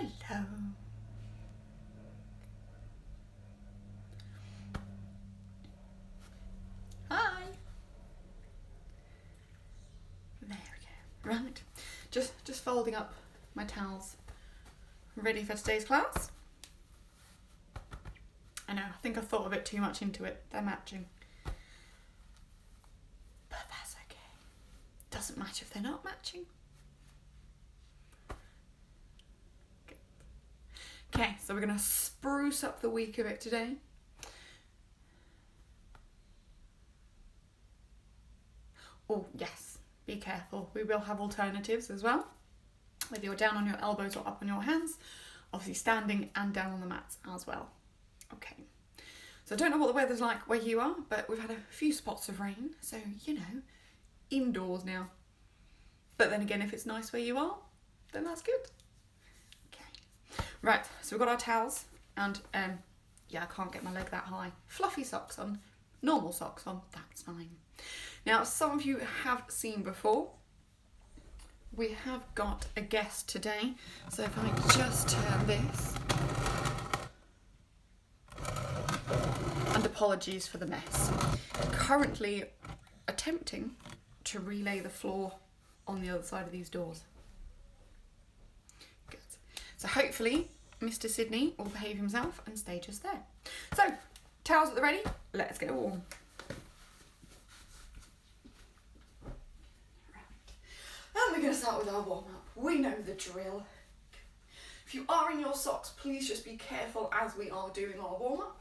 Hello. Hi. There we go. Right. Just folding up my towels. Ready for today's class? I know, I think I thought a bit too much into it. They're matching. But that's okay. Doesn't matter if they're not matching. Good. Okay, so we're going to spruce up the week a bit today. Oh, yes, be careful. We will have alternatives as well. Whether you're down on your elbows or up on your hands. Obviously standing and down on the mats as well. Okay. So I don't know what the weather's like where you are, but we've had a few spots of rain. So, you know, indoors now. But then again, if it's nice where you are, then that's good. Okay. Right, so we've got our towels and, yeah, I can't get my leg that high. Fluffy socks on, normal socks on, that's fine. Now, some of you have seen before, we have got a guest today. So if I just turn this, and apologies for the mess. Currently attempting to relay the floor on the other side of these doors. Good. So hopefully Mr. Sydney will behave himself and stay just there. So, towels at the ready, let's get warm. And we're going to start with our warm-up. We know the drill. If you are in your socks, please just be careful as we are doing our warm-up.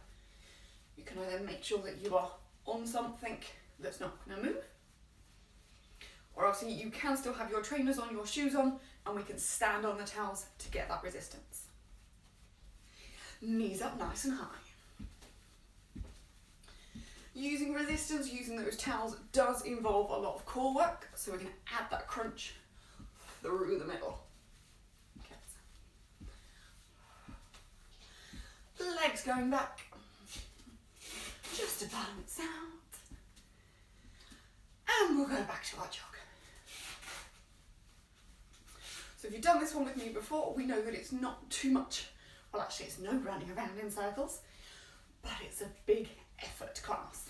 You can either make sure that you are on something that's not going to move, or else you can still have your trainers on, your shoes on, and we can stand on the towels to get that resistance. Knees up nice and high. Using resistance, using those towels does involve a lot of core work, so we're going to add that crunch through the middle. Okay. Legs going back, just to balance out. And we'll go back to our jog. So if you've done this one with me before, we know that it's not too much. Well, actually, it's no running around in circles, but it's a big effort class.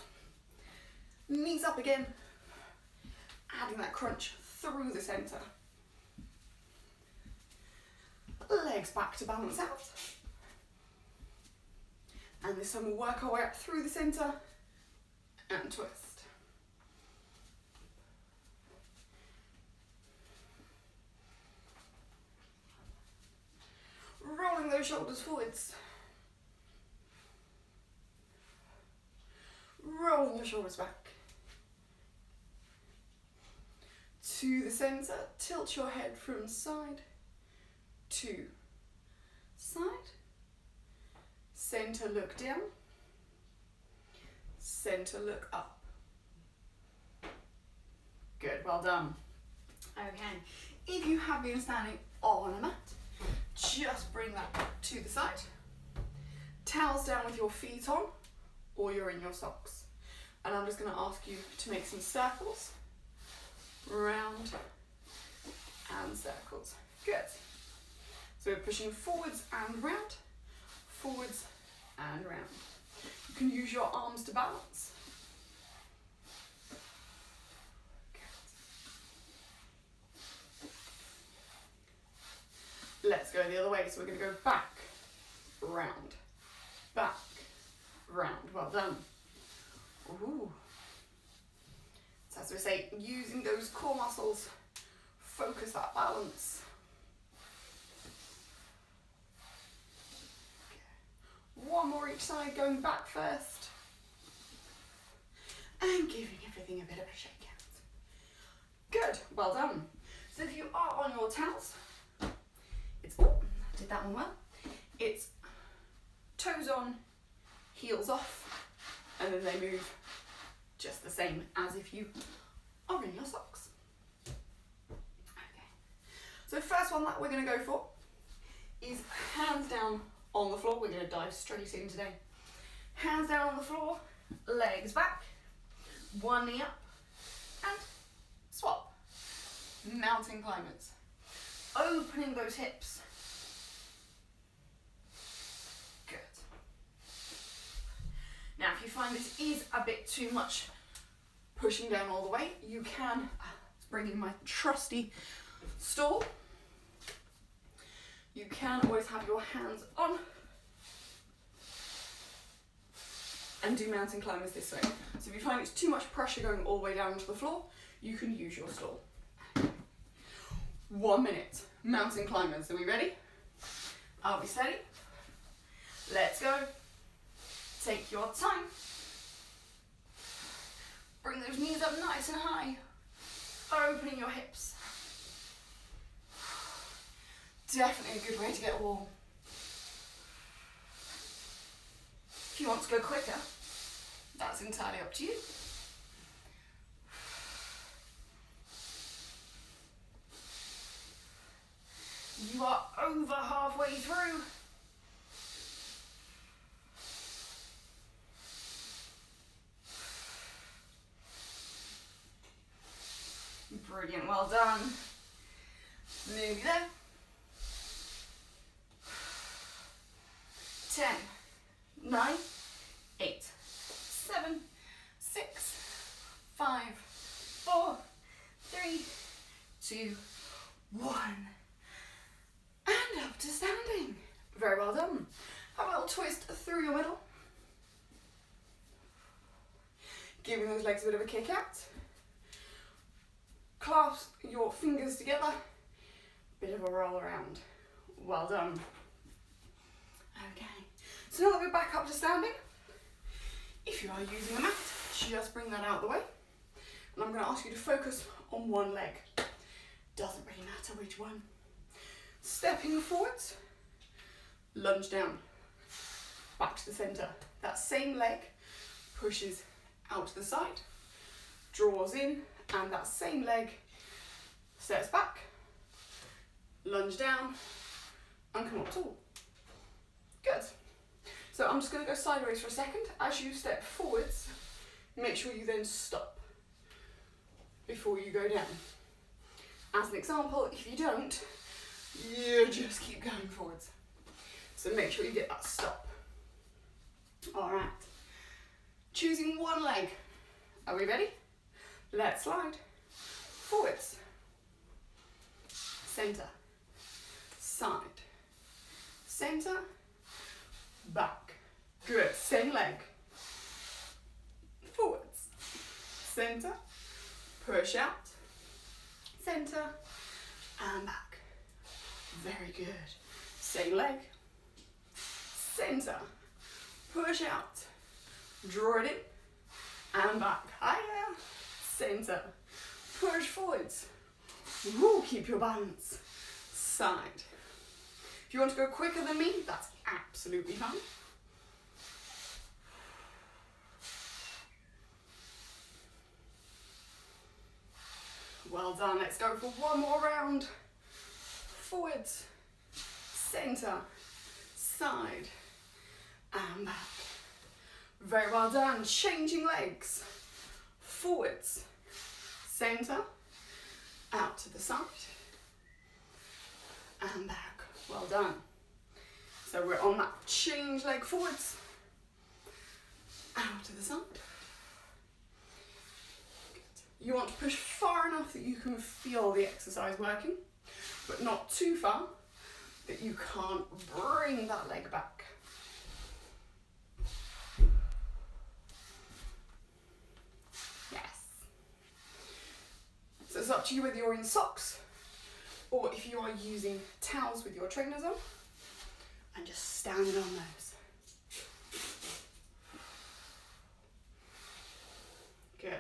Knees up again, adding that crunch through the centre. Legs back to balance out. And this time we'll work our way up through the centre and twist. Rolling those shoulders forwards. Rolling the shoulders back. To the centre, tilt your head from side to side. Centre look down. Centre look up. Good, well done. Okay, if you have been standing on a mat, just bring that to the side. Towels down with your feet on, or you're in your socks. And I'm just going to ask you to make some circles. Round and circles. Good. So we're pushing forwards and round, forwards and round. You can use your arms to balance. Good. Let's go the other way. So we're going to go back, round, back, round. Well done. Ooh. So as we say, using those core muscles, focus that balance. Okay. One more each side, going back first. And giving everything a bit of a shake out. Good, well done. So if you are on your towels, it's, oh, I did that one well. It's toes on, heels off, and then they move just the same as if you are in your socks. Okay. So first one that we're going to go for is hands down on the floor. We're going to dive straight in today. Hands down on the floor, legs back, one knee up, and swap. Mountain climbers. Opening those hips find this is a bit too much pushing down all the way, you can bring in my trusty stool. You can always have your hands on and do mountain climbers this way. So if you find it's too much pressure going all the way down to the floor, you can use your stool. 1 minute, mountain climbers. Are we ready? Are we steady? Let's go. Take your time. Bring those knees up nice and high. Opening your hips. Definitely a good way to get warm. If you want to go quicker, that's entirely up to you. You are over halfway through. Brilliant, well done. Nearly there. 10, 9, 8, 7, 6, 5, 4, 3, 2, 1. And up to standing. Very well done. Have a little twist through your middle. Giving those legs a bit of a kick out. Clasp your fingers together. Bit of a roll around. Well done. Okay. So now that we're back up to standing, if you are using a mat, just bring that out of the way. And I'm going to ask you to focus on one leg. Doesn't really matter which one. Stepping forwards, lunge down, back to the centre. That same leg pushes out to the side, draws in, and that same leg steps back, lunge down, and come up tall. Good. So I'm just going to go sideways for a second. As you step forwards, make sure you then stop before you go down. As an example, if you don't, you just keep going forwards. So make sure you get that stop. All right. Choosing one leg. Are we ready? Let's slide. Forwards. Centre. Side. Centre. Back. Good. Same leg. Forwards. Centre. Push out. Centre. And back. Very good. Same leg. Centre. Push out. Draw it in. And back. Higher. Centre. Push forwards. Woo, keep your balance. Side. If you want to go quicker than me, that's absolutely fine. Well done. Let's go for one more round. Forwards, centre, side, and back. Very well done. Changing legs. Forwards, centre, out to the side, and back. Well done. So we're on that change leg forwards, out to the side. Good. You want to push far enough that you can feel the exercise working, but not too far that you can't bring that leg back. Yes. So it's up to you whether you're in socks or if you are using towels with your trainers on and just standing on those. Good.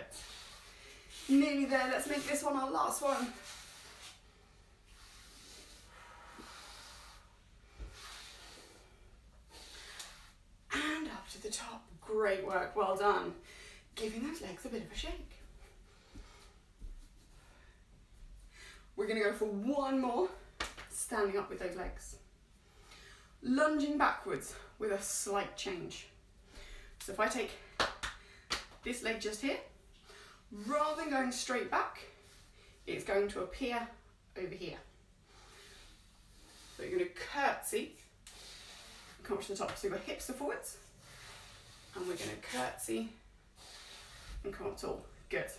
Nearly there. Let's make this one our last one. And up to the top. Great work, well done. Giving those legs a bit of a shake. We're going to go for one more, standing up with those legs. Lunging backwards with a slight change. So if I take this leg just here, rather than going straight back, it's going to appear over here. So you're going to curtsy, come up to the top, so your hips are forwards, And we're going to curtsy and come up tall. Good.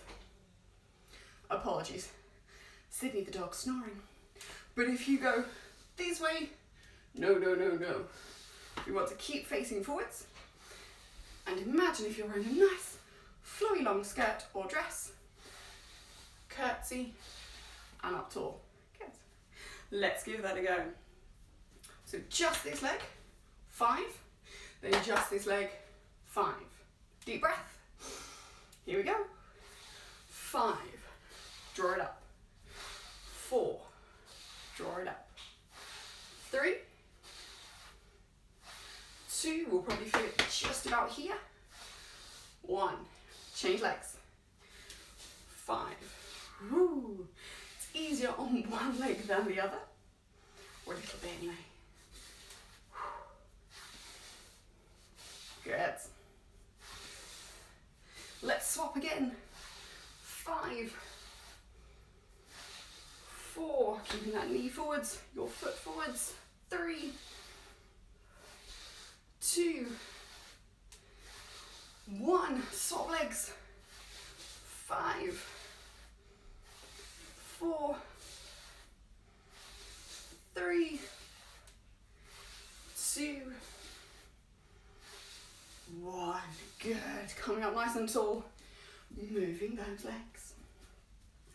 Apologies. Sydney the dog snoring. But if you go this way, no, no, no, no. We want to keep facing forwards. And imagine if you're wearing a nice flowy long skirt or dress. Curtsy and up tall. Good. Let's give that a go. So just this leg, 5. Then just this leg, 5. Deep breath. Here we go. 5. Draw it up. 4. Draw it up. 3. 2. We'll probably feel it just about here. 1. Change legs. 5. Woo. It's easier on one leg than the other. Or a little bit anyway. Good. Let's swap again. 5. 4. Keeping that knee forwards, your foot forwards. 3. 2. 1. Swap legs. 5. 4. 3. 2. 1. Good. Coming up nice and tall. Moving those legs.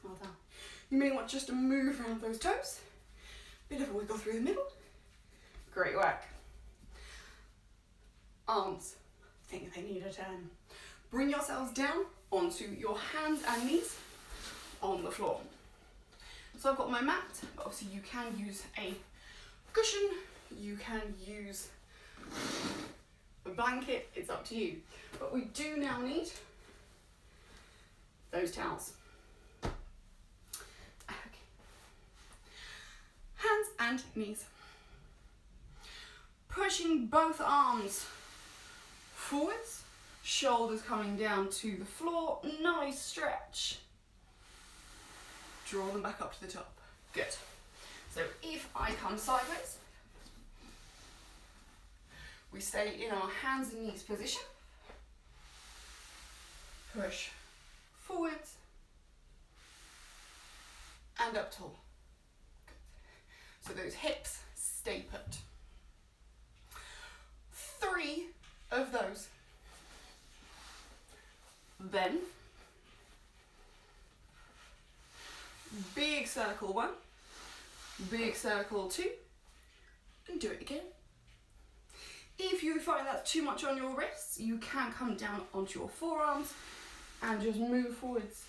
Well done. You may want just to move around those toes. Bit of a wiggle through the middle. Great work. Arms. Think they need a turn. Bring yourselves down onto your hands and knees on the floor. So I've got my mat, but obviously you can use a cushion, you can use a blanket, it's up to you. But we do now need those towels. Okay. Hands and knees. Pushing both arms forwards, shoulders coming down to the floor, nice stretch. Draw them back up to the top. Good. So if I come sideways, we stay in our hands and knees position. Push forwards and up tall. Good. So those hips stay put. 3 of those. Then big circle 1, big circle 2, and do it again. If you find that's too much on your wrists, you can come down onto your forearms and just move forwards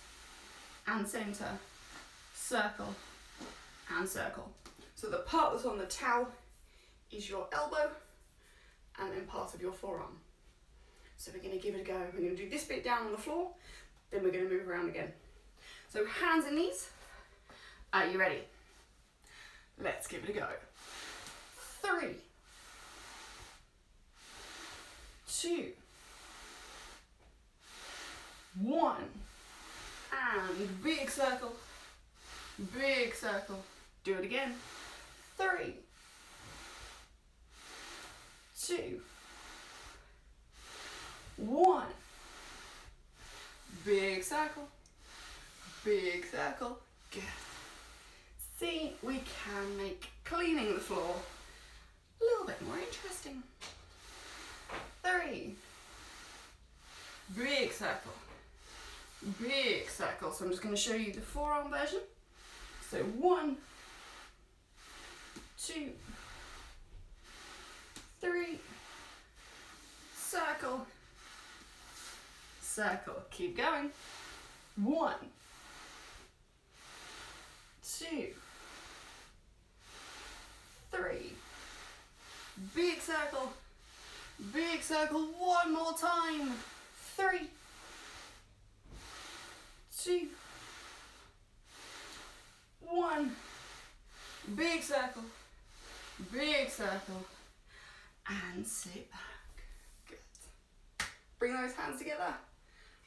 and center, circle and circle. So the part that's on the towel is your elbow and then part of your forearm. So we're going to give it a go. We're going to do this bit down on the floor, then we're going to move around again. So hands and knees. Are you ready? Let's give it a go. 3, 2, 1, and big circle, big circle. Do it again. 3, 2, 1, big circle, big circle. Good. See, we can make cleaning the floor a little bit more interesting. 3, big circle, big circle. So I'm just going to show you the forearm version. So 1, 2, 3, circle, circle. Keep going. 1, 2, 3, big circle, one more time. 3, 2, 1, big circle, and sit back. Good. Bring those hands together,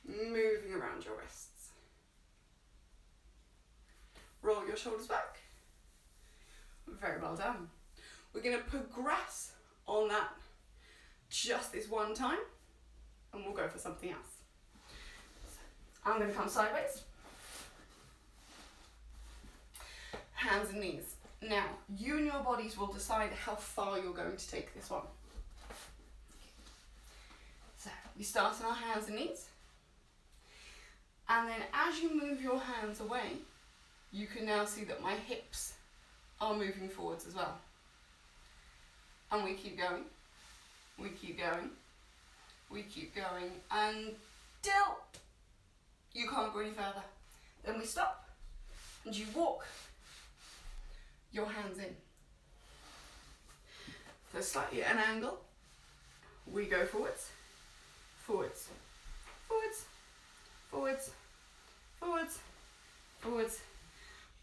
moving around your wrists. Roll your shoulders back. Very well done. We're going to progress on that just this one time. and we'll go for something else. So I'm going to come sideways. Hands and knees. Now, you and your bodies will decide how far you're going to take this one. So, we start on our hands and knees. And then as you move your hands away, you can now see that my hips are moving forwards as well. And we keep going. We keep going. We keep going until you can't go any further. Then we stop and you walk your hands in. So slightly at an angle. We go forwards, forwards, forwards, forwards, forwards, forwards.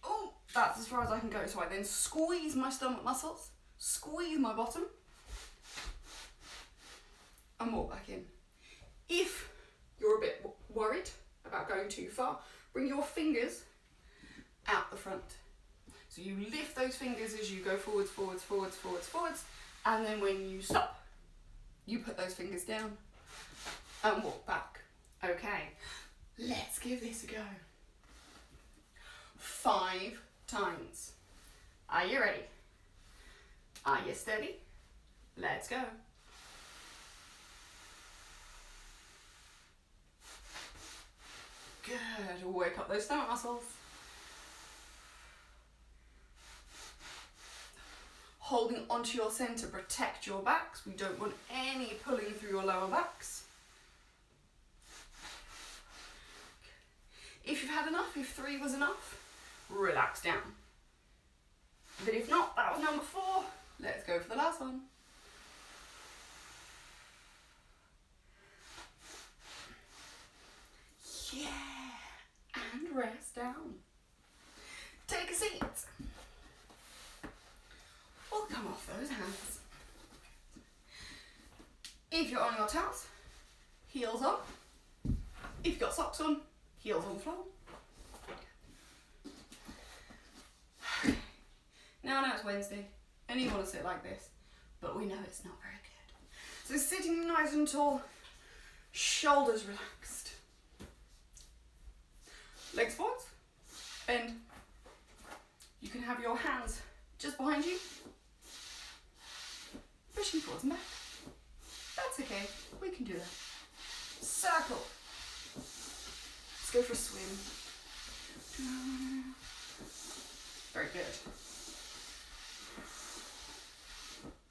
Oh, that's as far as I can go. So I then squeeze my stomach muscles, squeeze my bottom, and walk back in. If you're a bit worried about going too far, bring your fingers out the front. So you lift those fingers as you go forwards, forwards, forwards, forwards, forwards, and then when you stop, you put those fingers down and walk back. Okay, let's give this a go. 5 times. Are you ready? Are you steady? Let's go. Good, wake up those stomach muscles. Holding onto your centre, protect your backs. We don't want any pulling through your lower backs. If you've had enough, if 3 was enough, relax down. But if not, that was number 4. Let's go for the last one. Yeah, and rest down. Take a seat. We'll come off those hands. If you're on your towels, heels on. If you've got socks on, heels on the floor. Now I know it's Wednesday and you want to sit like this, but we know it's not very good. So sitting nice and tall, shoulders relaxed. Legs forwards, bend. You can have your hands just behind you, pushing forwards and back. That's okay, we can do that. Circle. Let's go for a swim. Very good.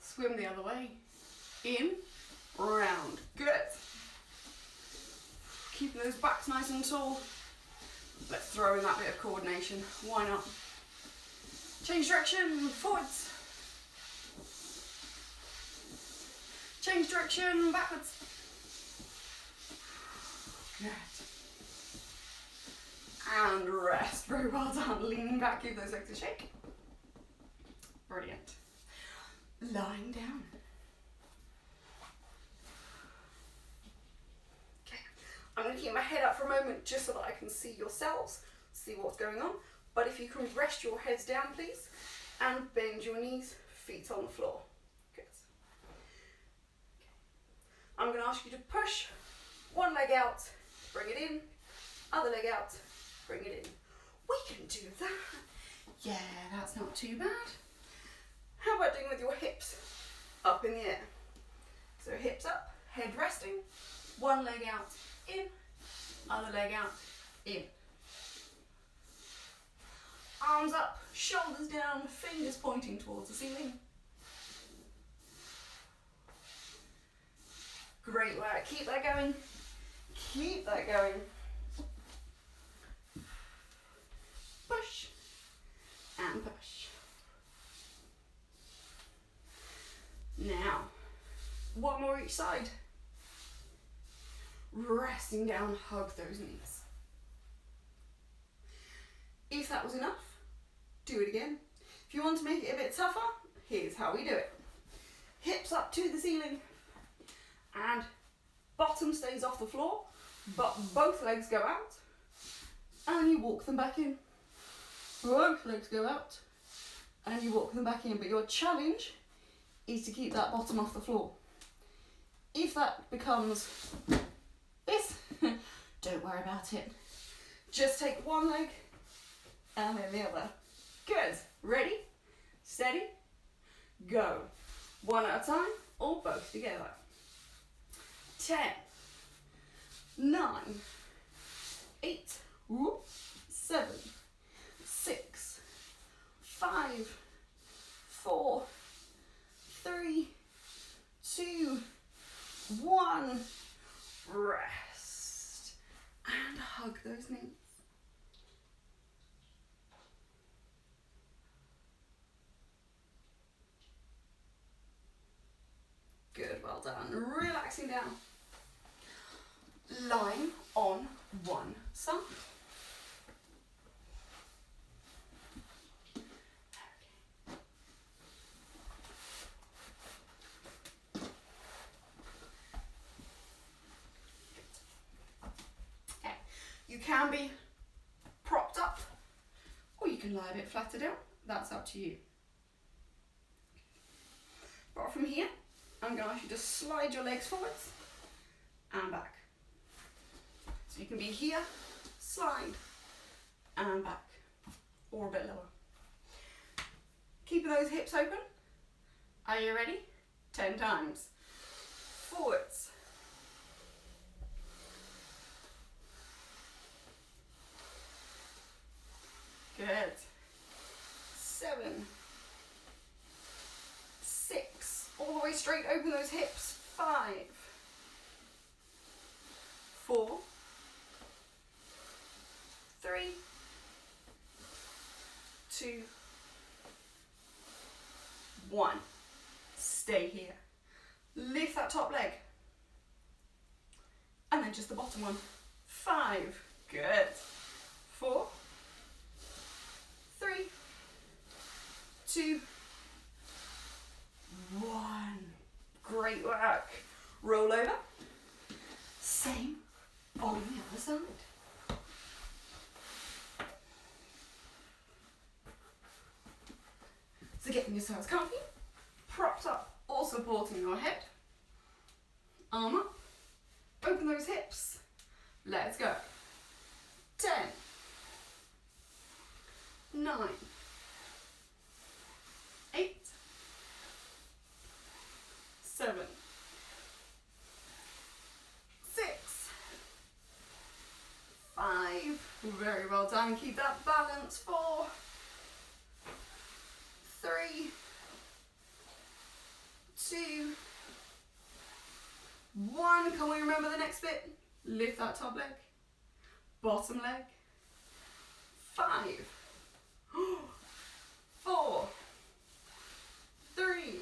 Swim the other way. In, round. Good. Keeping those backs nice and tall. Let's throw in that bit of coordination. Why not? Change direction, forwards. Change direction, backwards. Good. And rest. Very well done. Leaning back, give those legs a shake. Brilliant. Lying down. Okay. I'm going to keep my head up for a moment just so that I can see yourselves, see what's going on. But if you can rest your heads down, please, and bend your knees, feet on the floor. Good. Okay. I'm going to ask you to push one leg out, bring it in, other leg out, bring it in. We can do that. Yeah, that's not too bad. How about doing with your hips up in the air? So hips up, head resting, one leg out, in, other leg out, in. Arms up, shoulders down, fingers pointing towards the ceiling. Great work, keep that going, keep that going. Push and push. Now, one more each side. Resting down, hug those knees. If that was enough, do it again. If you want to make it a bit tougher, here's how we do it. Hips up to the ceiling and bottom stays off the floor, but both legs go out and you walk them back in. Both legs go out and you walk them back in, but your challenge is to keep that bottom off the floor. If that becomes Don't worry about it. Just take one leg and then the other. Good. Ready, steady, go. One at a time or both together. 10, 9, 8, 7, 6, 5, 4, 3, 2, 1. Rest. And hug those knees. Good, well done. Relaxing down. Lying on one side. Okay. You can be propped up, or you can lie a bit flatter down. That's up to you. But from here, I'm going to ask you to slide your legs forwards and back. So you can be here, slide, and back, or a bit lower. Keeping those hips open. Are you ready? 10 times. Forwards. Good. 7, 6. All the way straight, open those hips. 5, 4, 3, 2, 1. Stay here. Lift that top leg. And then just the bottom one. 5. Good. 4, 3, 2, 1. Great work. Roll over. Same on the other side. So getting yourselves comfy, propped up or supporting your head. Arm up. Open those hips. Let's go. 10, 9, 8, 7, 6, 5. Very well done. Keep that balance. 4, 3, 2, 1. Can we remember the next bit? Lift that top leg, bottom leg. 5, 4, 3,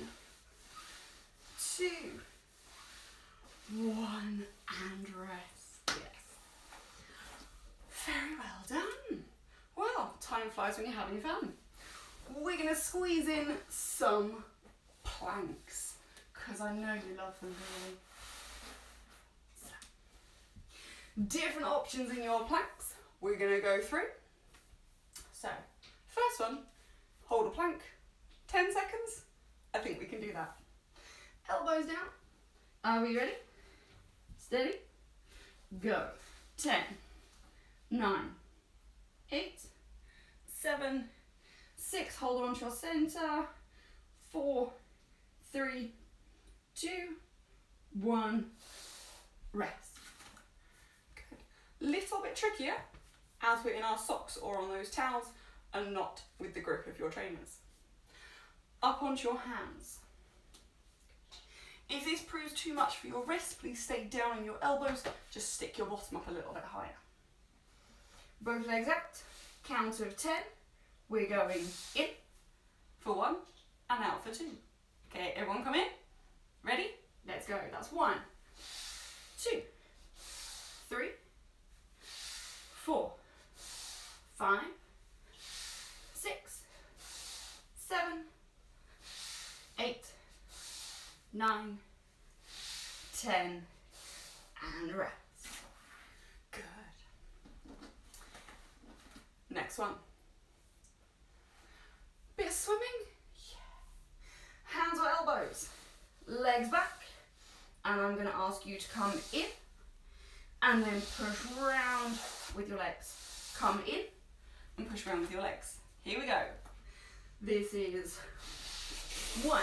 2, 1, and rest. Yes. Very well done. Well, time flies when you're having fun. We're going to squeeze in some planks, because I know you love them really. So, different options in your planks we're going to go through. So, first one, hold a plank, 10 seconds. I think we can do that. Elbows down. Are we ready? Steady. Go. 10, 9, 8, 7, 6. Hold on to your center. 4, 3, 2, 1. Rest. Good. Little bit trickier as we're in our socks or on those towels and not with the grip of your trainers. Up onto your hands. If this proves too much for your wrists, please stay down on your elbows. Just stick your bottom up a little bit higher. Both legs out. Count of 10. We're going in for 1 and out for 2. Okay, everyone come in. Ready? Let's go. That's 1, 2, 3, 4, 5, 6, 7, 8, 9, 10, and rest. Good. Next one. Bit of swimming? Yeah. Hands or elbows. Legs back. And I'm going to ask you to come in and then push round with your legs. Come in and push round with your legs. Here we go. This is 1,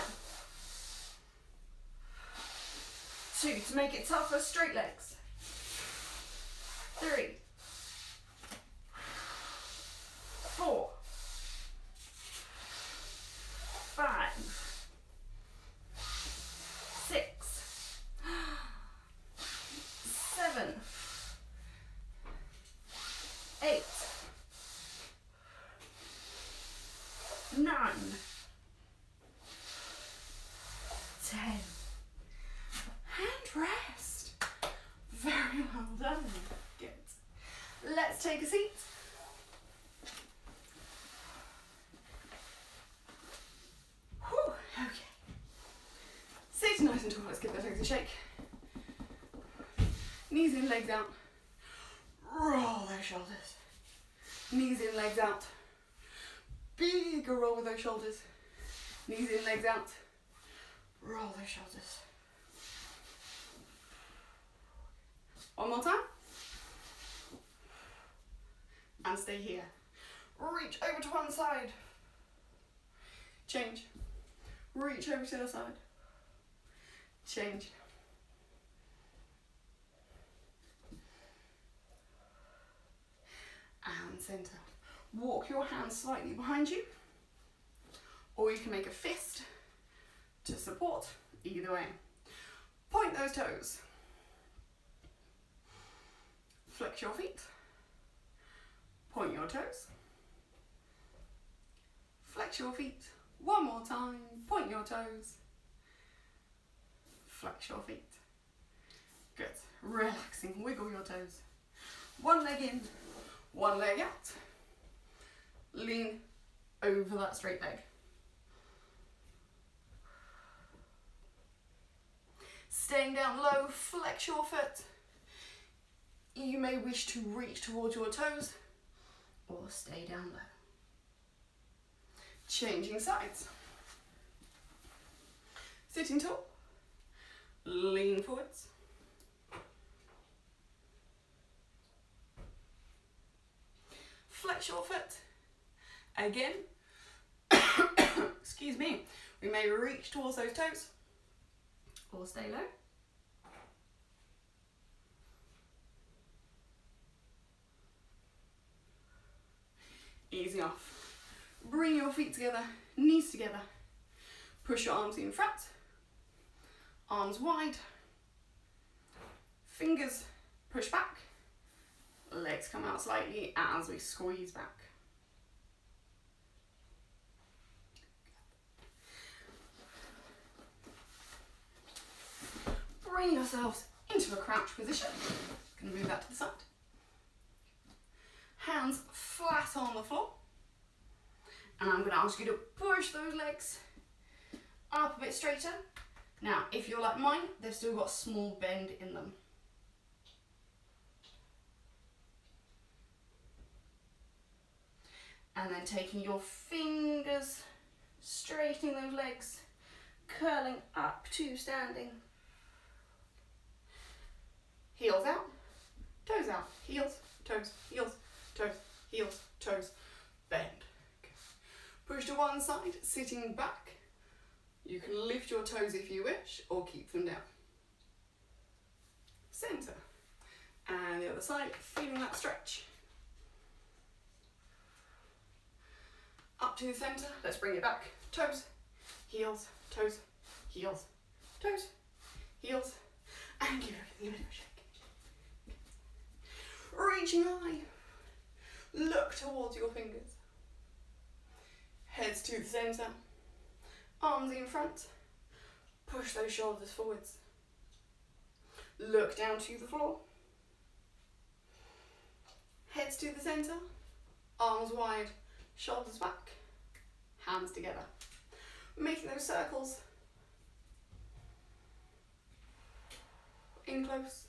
2, to make it tougher, straight legs. 3, 4, 5, 6, 7, 8, 9, 10, and rest. Very well done. Good. Let's take a seat. Whew, okay. Sit nice and tall. Let's give the toes a shake. Knees in, legs out. Roll those shoulders. Knees in, legs out. Bigger roll with those shoulders. Knees in, legs out. Roll those shoulders. One more time. And stay here. Reach over to one side. Change. Reach over to the other side. Change. And centre. Walk your hands slightly behind you, or you can make a fist to support, either way. Point those toes. Flex your feet. Point your toes. Flex your feet. One more time. Point your toes. Flex your feet. Good. Relaxing. Wiggle your toes. One leg in, one leg out. Lean over that straight leg. Staying down low, flex your foot. You may wish to reach towards your toes or stay down low. Changing sides. Sitting tall. Lean forwards. Flex your foot. Again, excuse me, we may reach towards those toes or stay low. Easy off. Bring your feet together, knees together. Push your arms in front, arms wide, fingers push back, legs come out slightly as we squeeze back. Bring yourselves into a crouch position. Going to move that to the side. Hands flat on the floor. And I'm going to ask you to push those legs up a bit straighter. Now, if you're like mine, they've still got a small bend in them. And then taking your fingers, straightening those legs, curling up to standing. Heels out, toes out, heels, toes, heels, toes, heels, toes, bend. Push to one side, sitting back. You can lift your toes if you wish, or keep them down. Centre. And the other side, feeling that stretch. Up to the centre, let's bring it back. Toes, heels, toes, heels, toes, heels, and give everything a bit of a shake. Reaching high, look towards your fingers. Heads to the centre, arms in front, push those shoulders forwards. Look down to the floor. Heads to the centre, arms wide, shoulders back, hands together. Making those circles. In close,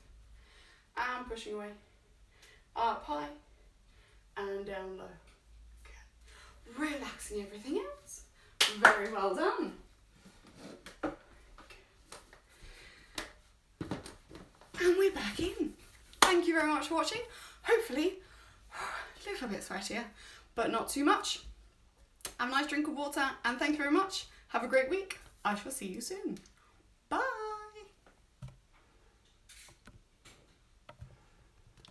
and pushing away. Up high, and down low. Okay. Relaxing everything else. Very well done. And we're back in. Thank thank you very much for watching. Hopefully, a little bit sweatier, but not too much. Have a nice drink of water, and thank you very much. Have a great week. I shall see you soon. Bye.